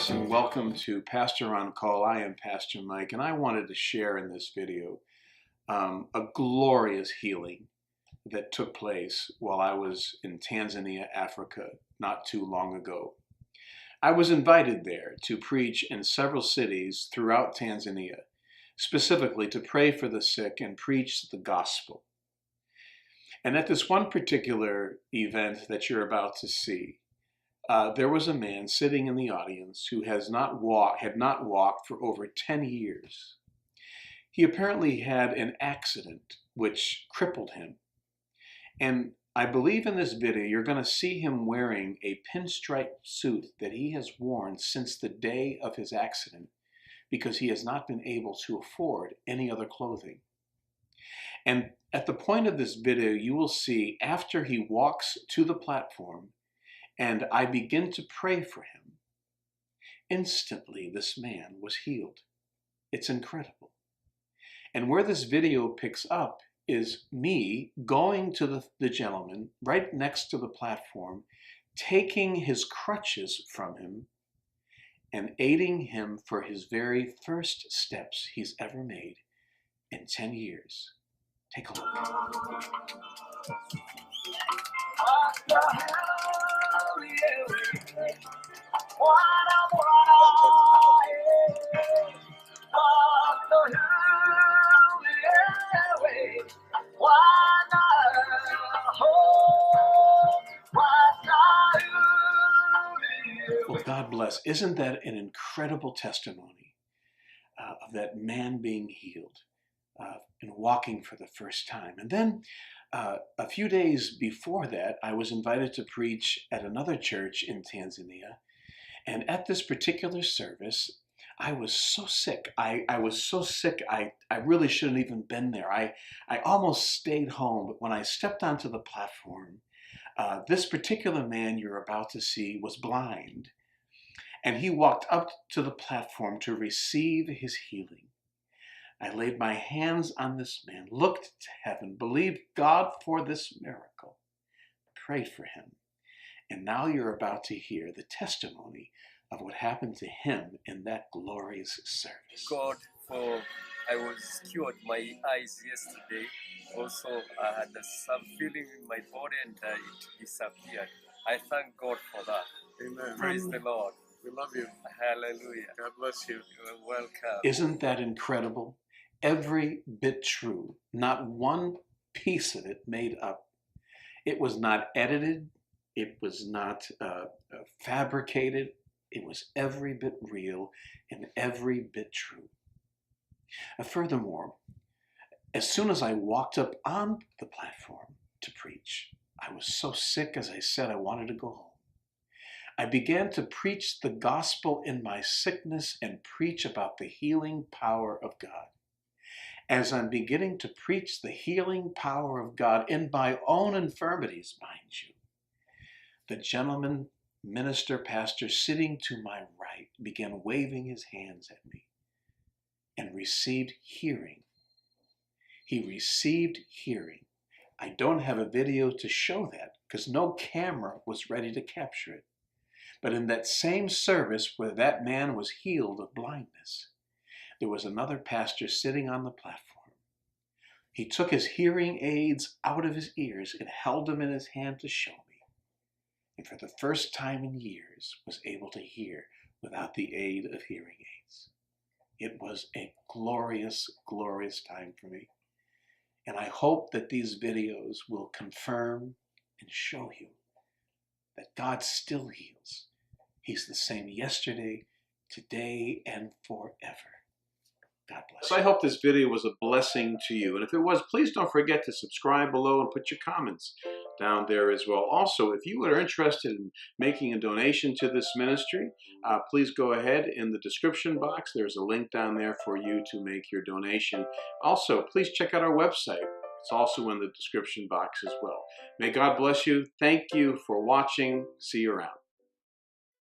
bless and welcome to Pastor on Call. I am Pastor Mike, and I wanted to share in this video a glorious healing that took place while I was in Tanzania, Africa, not too long ago. I was invited there to preach in several cities throughout Tanzania, specifically to pray for the sick and preach the gospel. And at this one particular event that you're about to see, there was a man sitting in the audience who had not walked for over 10 years. He apparently had an accident which crippled him. And I believe in this video you're going to see him wearing a pinstripe suit that he has worn since the day of his accident because he has not been able to afford any other clothing. And at the point of this video, you will see after he walks to the platform and I begin to pray for him, instantly this man was healed. It's incredible. And where this video picks up is me going to the gentleman right next to the platform, taking his crutches from him and aiding him for his very first steps he's ever made in 10 years. Take a look. Well, God bless. Isn't that an incredible testimony of that man being healed and walking for the first time? And then a few days before that, I was invited to preach at another church in Tanzania. And at this particular service, I was so sick. I was so sick, I really shouldn't even been there. I almost stayed home, but when I stepped onto the platform, this particular man you're about to see was blind. And he walked up to the platform to receive his healing. I laid my hands on this man, looked to heaven, believed God for this miracle, prayed for him. And now you're about to hear the testimony of what happened to him in that glorious service. God, for I was cured my eyes yesterday. Also, I had some feeling in my body and it disappeared. I thank God for that. Amen. Praise the Lord. We love you. Hallelujah. God bless you. You're welcome. Isn't that incredible? Every bit true. Not one piece of it made up. It was not edited. It was not fabricated. It was every bit real and every bit true. Furthermore, as soon as I walked up on the platform to preach, I was so sick, as I said, I wanted to go home. I began to preach the gospel in my sickness and preach about the healing power of God. As I'm beginning to preach the healing power of God in my own infirmities, mind you, the gentleman, minister, pastor sitting to my right began waving his hands at me and received hearing. He received hearing. I don't have a video to show that because no camera was ready to capture it. But in that same service where that man was healed of blindness, there was another pastor sitting on the platform. He took his hearing aids out of his ears and held them in his hand to show me. And for the first time in years was able to hear without the aid of hearing aids. It was a glorious, glorious time for me. And I hope that these videos will confirm and show you that God still heals. He's the same yesterday, today, and forever. God bless. So I hope this video was a blessing to you. And if it was, please don't forget to subscribe below and put your comments down there as well. Also, if you are interested in making a donation to this ministry, please go ahead in the description box. There's a link down there for you to make your donation. Also, please check out our website. It's also in the description box as well. May God bless you. Thank you for watching. See you around.